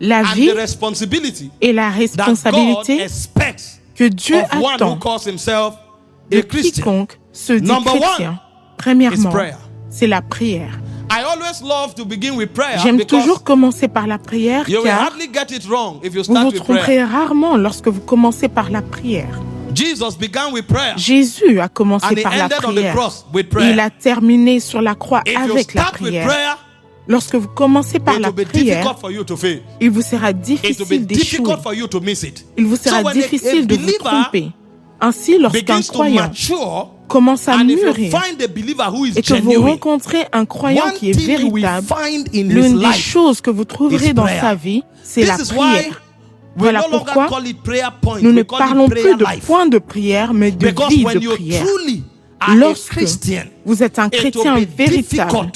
la vie et la responsabilité que Dieu attend de quiconque se dit chrétien. Premièrement, c'est la prière. J'aime toujours commencer par la prière car vous vous tromperez rarement lorsque vous commencez par la prière. Jésus a commencé par la prière. Il a terminé sur la croix avec la prière. Lorsque vous commencez par la prière, il vous sera difficile d'échouer. Il vous sera difficile de vous tromper. Ainsi, lorsqu'un croyant commence à mûrir et que vous rencontrez un croyant qui est véritable, l'une des choses que vous trouverez dans sa vie, c'est la prière. Voilà pourquoi nous ne parlons plus de points de prière, mais de vie de prière. Lorsque vous êtes un chrétien véritable,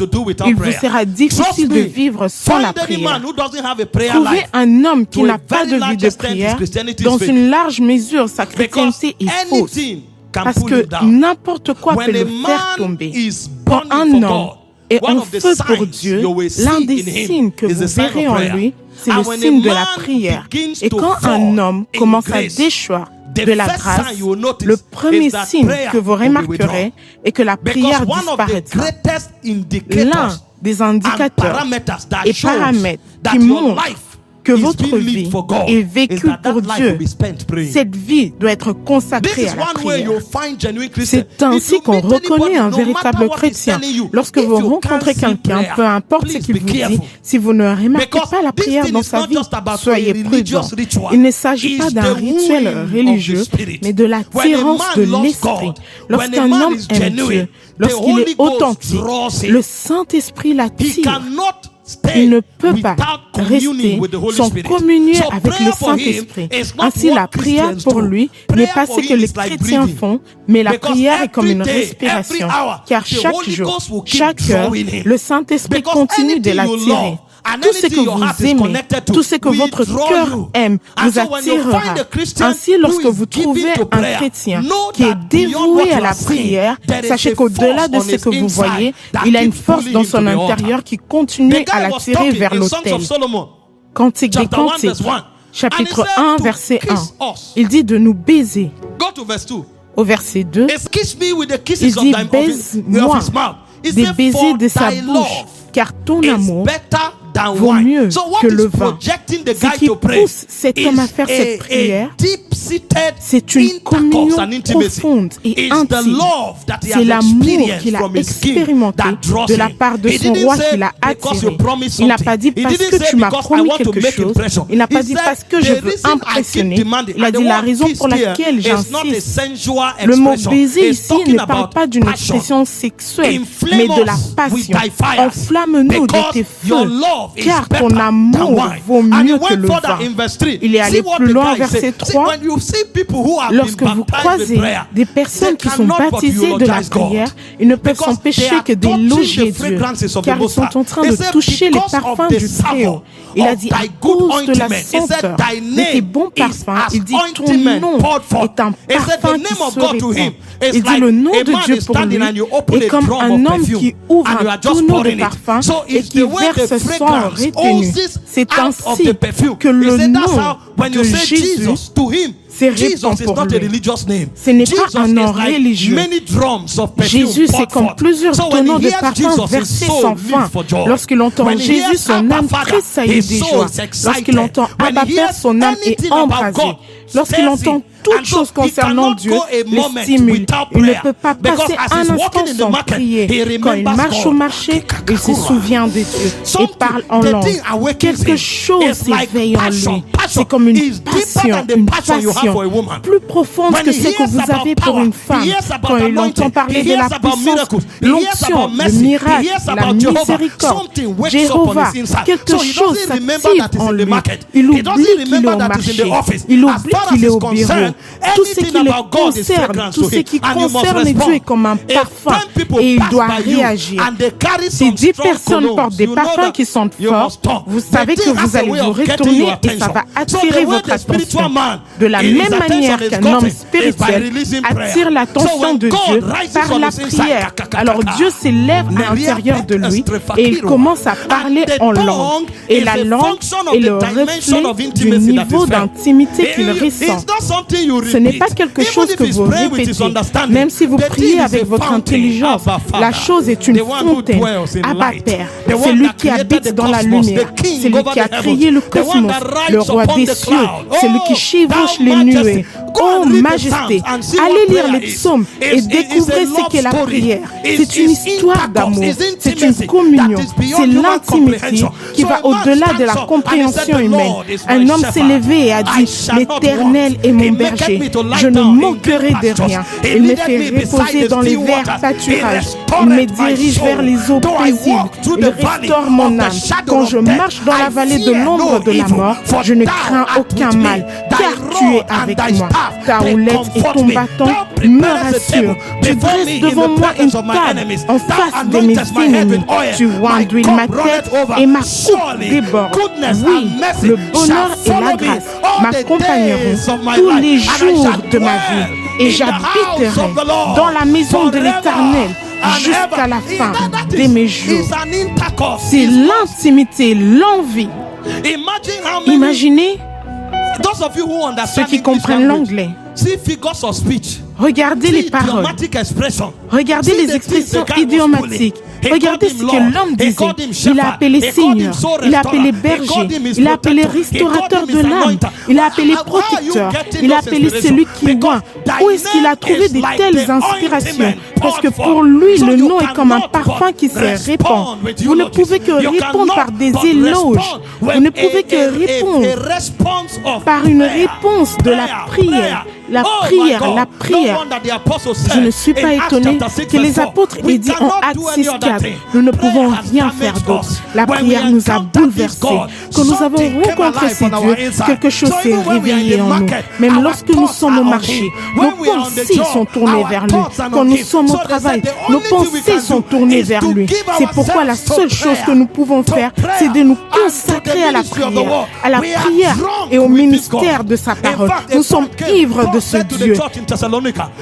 il vous sera difficile de vivre sans la prière. Trouvez un homme qui n'a pas de vie de prière, dans une large mesure, sa chrétienté est fausse. Parce que n'importe quoi peut le faire tomber. Quand un homme est en feu pour Dieu, l'un des signes que vous verrez en lui, c'est le signe de la prière. Et quand un homme commence à déchoir de la grâce, le premier signe que vous remarquerez est que la prière disparaîtra. L'un des indicateurs et paramètres qui montrent que votre vie est vécue pour Dieu, cette vie doit être consacrée à la prière. C'est ainsi qu'on reconnaît un véritable chrétien. Lorsque vous rencontrez quelqu'un, peu importe ce qu'il vous dit, si vous ne remarquez pas la prière dans sa vie, soyez prudent. Il ne s'agit pas d'un rituel religieux, mais de l'attirance de l'esprit. Lorsqu'un homme aime Dieu, lorsqu'il est authentique, le Saint-Esprit l'attire. Il ne peut pas rester sans communier avec le Saint-Esprit. Ainsi, la prière pour lui n'est pas ce que les chrétiens font, mais la prière est comme une respiration. Car chaque jour, chaque heure, le Saint-Esprit continue de l'attirer. Tout ce que vous aimez, tout ce que votre cœur aime, vous attirera. Ainsi, lorsque vous trouvez un chrétien qui est dévoué à la prière, sachez qu'au-delà de ce que vous voyez, il a une force dans son intérieur qui continue à l'attirer vers l'autel. Cantique des Cantiques, chapitre 1, verset 1. Il dit de nous baiser. Au verset 2, il dit baise-moi des baisers de sa bouche, car ton amour vaut mieux que le vin. Ce qui pousse cet homme à faire cette prière, c'est une communion profonde et intime. C'est l'amour qu'il a expérimenté de la part de son roi qui l'a attiré. Il n'a pas dit parce que tu m'as promis quelque chose. Il n'a pas dit parce que je veux impressionner. Il a dit la raison pour laquelle j'insiste. Le mot baiser ici ne parle pas d'une expression sexuelle, mais de la passion. Enflamme-nous de tes feux, car ton amour vaut mieux que le vin. Il est allé plus loin, verset 3. Lorsque vous croisez des personnes qui sont baptisées de la prière, ils ne peuvent s'empêcher que d'élogier Dieu, car ils sont en train de toucher les parfums du Très-Haut. Il a dit, à cause de la senteur de tes bons parfums, il dit, ton nom est un parfum qui se répand. Il dit, le nom de Dieu pour lui est comme un homme qui ouvre un tonneau de parfum et qui verse son retenu. C'est ainsi que le nom de Jésus se répand pour lui. Ce n'est pas un nom religieux. Jésus, c'est comme plusieurs tonneaux de parfum versés sans fin. Lorsqu'il entend Jésus, son âme tressaillit de joie. Lorsqu'il entend Abba Père, son âme est embrasée. Lorsqu'il entend toute chose concernant Dieu, le stimule. Il ne peut pas passer un instant sans prier. Quand il marche au marché, il se souvient de Dieu et parle en langue. Quelque chose s'éveille en lui. C'est comme une passion plus profonde que ce que vous avez pour une femme. Quand il entend parler de la puissance, l'onction, le miracle, la miséricorde, Jéhovah, quelque chose s'active en lui. Il oublie qu'il est au marché. Il oublie qu'il est au bureau. Tout ce qui le concerne, tout ce qui concerne Dieu est comme un parfum et il doit réagir. Si 10 personnes portent des parfums qui sentent fort, vous savez que vous allez vous retourner et ça va attirer votre attention. De la même manière qu'un homme spirituel attire l'attention de Dieu par la prière, alors Dieu s'élève à l'intérieur de lui et il commence à parler en langue. Et la langue est le reflet du niveau d'intimité qu'il ressent. Ce n'est pas quelque chose que vous répétez. Même si vous priez avec votre intelligence, la chose est une fontaine. Abba Père, c'est lui qui habite dans la lumière. C'est lui qui a créé le cosmos, le roi des cieux. C'est lui qui chevauche les nuées. Oh majesté, allez lire les psaumes et découvrez ce qu'est la prière. C'est une histoire d'amour, c'est une communion, c'est l'intimité qui va au-delà de la compréhension humaine. Un homme s'est levé et a dit, l'Éternel est mon berger, je ne manquerai de rien. Il me fait reposer dans les verts pâturages, il me dirige vers les eaux paisibles, il restaure mon âme. Quand je marche dans la vallée de l'ombre de la mort, je ne crains aucun mal, car tu es avec moi. Ta houlette et ton bâton me rassurent. Tu dresses devant moi une table en face de mes ennemis. Tu enduis ma tête et ma coupe déborde. Oui, le bonheur et la grâce m'accompagneront tous les jours de ma vie et j'habiterai dans la maison de l'Éternel jusqu'à la fin de mes jours. C'est l'intimité, l'envie. Imaginez ceux qui comprennent l'anglais. Regardez les paroles. Regardez les expressions idiomatiques. Regardez ce que l'homme disait. Il a appelé Seigneur, il a appelé berger, il a appelé restaurateur de l'âme, il a appelé protecteur, il a appelé celui qui voit. Où est-ce qu'il a trouvé de telles inspirations? Parce que pour lui, le nom est comme un parfum qui se répand. Vous ne pouvez que répondre par des éloges. Vous ne pouvez que répondre par une réponse de la prière. La prière, la prière. Je ne suis pas étonné que les apôtres aient dit en Actes 6:4, nous ne pouvons rien faire d'autre. La prière nous a bouleversés. Quand nous avons rencontré ces dieux, quelque chose s'est réveillé en nous. Même lorsque nous sommes au marché, nos pensées sont tournées vers lui. Quand nous sommes au travail, nos pensées sont tournées vers lui. C'est pourquoi la seule chose que nous pouvons faire, c'est de nous consacrer à la prière et au ministère de sa parole. Nous sommes ivres de ce Dieu.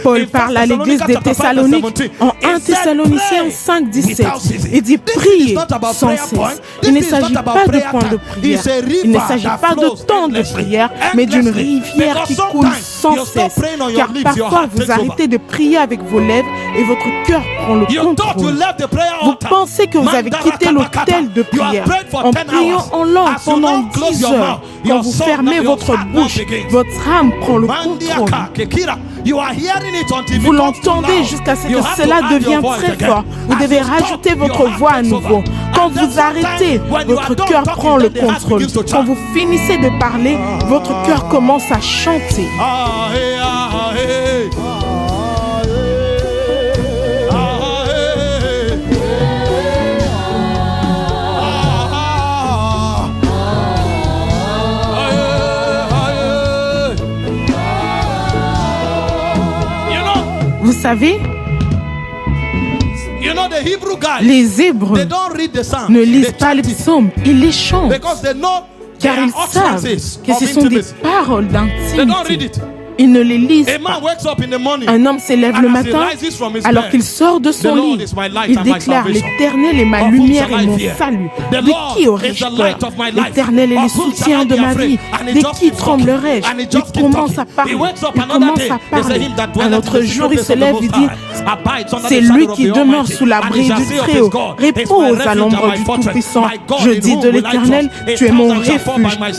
Paul parle à l'église des Thessaloniques en 1 Thessaloniciens 5:17. Il dit priez sans cesse. Il ne s'agit pas de point de prière. Il ne s'agit pas de temps de prière, mais d'une rivière qui coule sans cesse. Car parfois vous arrêtez de prier avec vos lèvres et votre cœur prend le contrôle. Vous pensez que vous avez quitté l'autel de prière en priant en langue pendant 10 heures. Quand vous fermez votre bouche, votre âme prend le contrôle. Vous l'entendez jusqu'à ce que cela devienne très fort. Vous devez rajouter votre voix à nouveau. Quand vous arrêtez, votre cœur prend le contrôle. Quand vous finissez de parler, votre cœur commence à chanter. Vous savez, les Hébreux ne lisent pas les psaumes, ils les chantent, car ils savent que ce sont des paroles d'intimité. Ils ne les lisent pas. Un homme s'élève le matin alors qu'il sort de son lit. Il déclare l'Éternel est ma lumière et mon salut. De qui aurais-je peur? L'Éternel est le soutien de ma vie. De qui tremblerais-je? Il commence à parler. Un autre jour, il se lève et dit c'est lui qui demeure sous l'abri du Très-Haut. Repose à l'ombre du Tout-Puissant. Je dis de l'Éternel, tu es mon refuge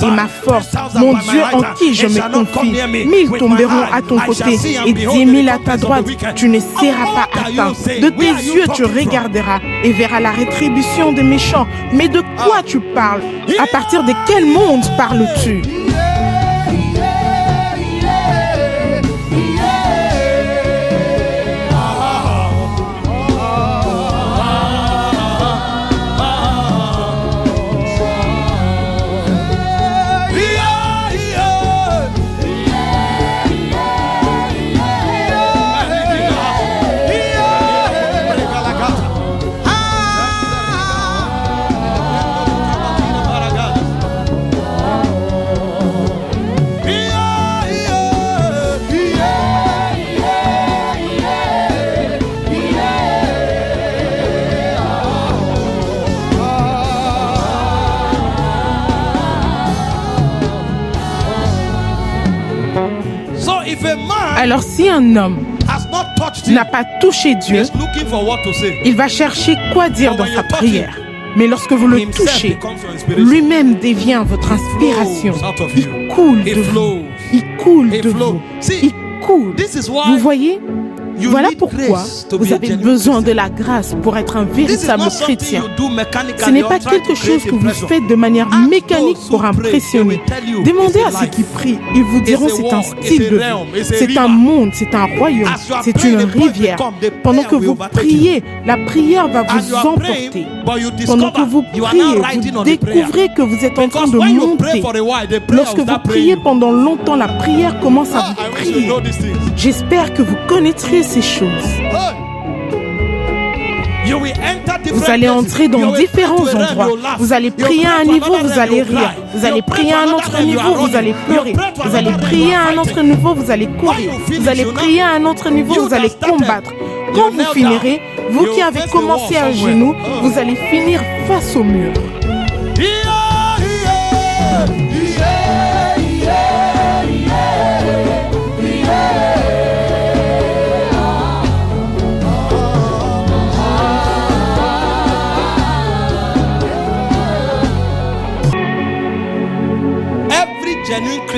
et ma force, mon Dieu en qui je me confie. 1000 tomberont à ton côté et 10 000 à ta droite. Tu ne seras pas atteint. De tes yeux, tu regarderas et verras la rétribution des méchants. Mais de quoi tu parles? À partir de quel monde parles-tu? Alors si un homme n'a pas touché Dieu, il va chercher quoi dire dans sa prière. Mais lorsque vous le touchez, lui-même devient votre inspiration. Il coule de vous. Il coule de vous. Il coule. Vous voyez ? Voilà pourquoi vous avez besoin de la grâce pour être un véritable chrétien. Ce n'est pas quelque chose que vous faites de manière mécanique pour impressionner. Demandez à ceux qui prient, ils vous diront c'est un style de vie, c'est un monde, c'est un royaume, c'est une rivière. Pendant que vous priez, la prière va vous emporter. Pendant que vous priez, vous découvrez que vous êtes en train de monter. Lorsque vous priez pendant longtemps, la prière commence à vous prier. J'espère que vous connaîtrez ces choses. Vous allez entrer dans différents endroits. Vous allez prier à un niveau, vous allez rire. Vous allez prier à un autre niveau, vous allez pleurer. Vous allez prier à un autre niveau, vous allez courir. Vous allez prier à un autre niveau, vous allez combattre. Quand vous finirez, vous qui avez commencé à genoux, vous allez finir face au mur.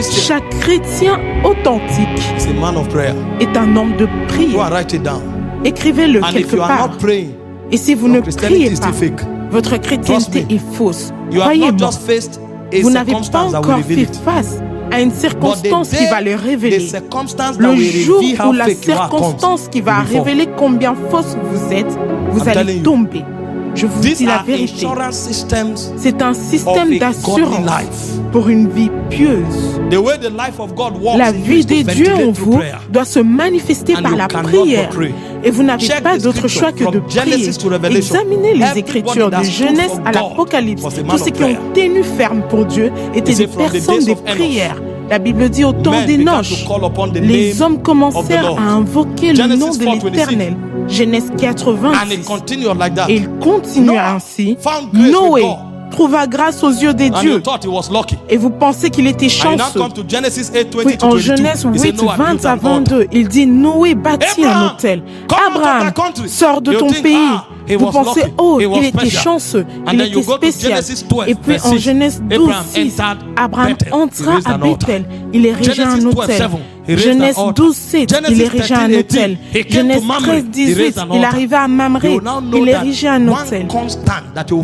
Chaque chrétien authentique est un homme de prière. Écrivez-le quelque part. Et si vous ne priez pas, votre chrétienté est fausse. Croyez-moi, vous n'avez pas encore fait face à une circonstance qui va le révéler. Le jour où la circonstance qui va révéler combien fausse vous êtes, vous allez tomber. Je vous dis la vérité. C'est un système d'assurance pour une vie pieuse. La vie de Dieu en vous doit se manifester par la prière. Et vous n'avez pas d'autre choix que de prier. Examinez les Écritures de Genèse à l'Apocalypse. Tous ceux qui ont tenu ferme pour Dieu étaient des personnes de prière. La Bible dit au temps d'Enoch, les hommes commencèrent à invoquer le nom de l'Éternel. Genèse 86. Et il continua ainsi. Noé trouva grâce aux yeux des dieux. Et vous pensez qu'il était chanceux. Puis en Genèse 8, 20 à 22, il dit Noé bâtit un autel. Abraham, sors de ton pays. Vous pensez, oh, il était chanceux, il était spécial. Et puis en Genèse 12, 6, Abraham entra à Bethel, il érigea un autel. Genèse 12, 7, il érigea un autel. Genèse 13, 18, il arriva à Mamré, il érigea un autel.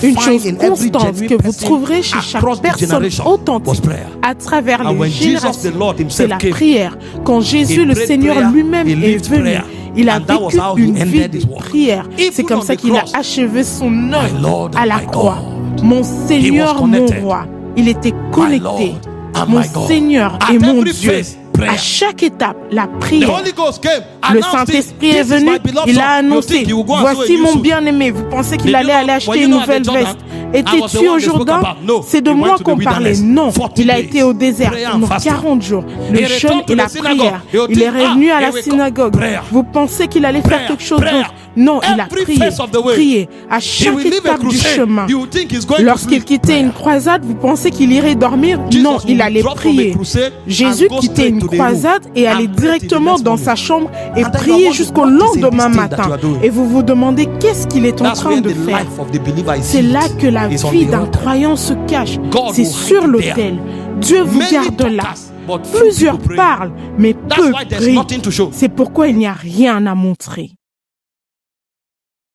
Une chose constante que vous trouverez chez chaque personne authentique à travers les générations, c'est la prière. Quand Jésus, le Seigneur lui-même, est venu, il a vécu une vie de prière. C'est comme ça qu'il a achevé son œuvre à la croix. Mon Seigneur, mon roi, il était connecté. Mon Seigneur et mon Dieu. À chaque étape, la prière. Le Saint-Esprit est venu, il a annoncé, voici mon bien-aimé. Vous pensez qu'il allait aller acheter une nouvelle veste? Étais-tu au Jourdain? C'est de moi qu'on parlait. Non, il a été au désert pendant 40 jours. Le jeûne et la prière. Il est revenu à la synagogue. Vous pensez qu'il allait faire quelque chose d'autre? Non, il a prié à chaque étape du chemin. Lorsqu'il quittait une croisade, vous pensez qu'il irait dormir? Non, il allait prier. Jésus quittait une croisade et allait directement dans sa chambre et prier jusqu'au lendemain matin. Et vous vous demandez qu'est-ce qu'il est en train de faire? C'est là que la vie d'un croyant se cache. C'est sur l'autel. Dieu vous garde là. Plusieurs parlent, mais peu prient. C'est pourquoi il n'y a rien à montrer.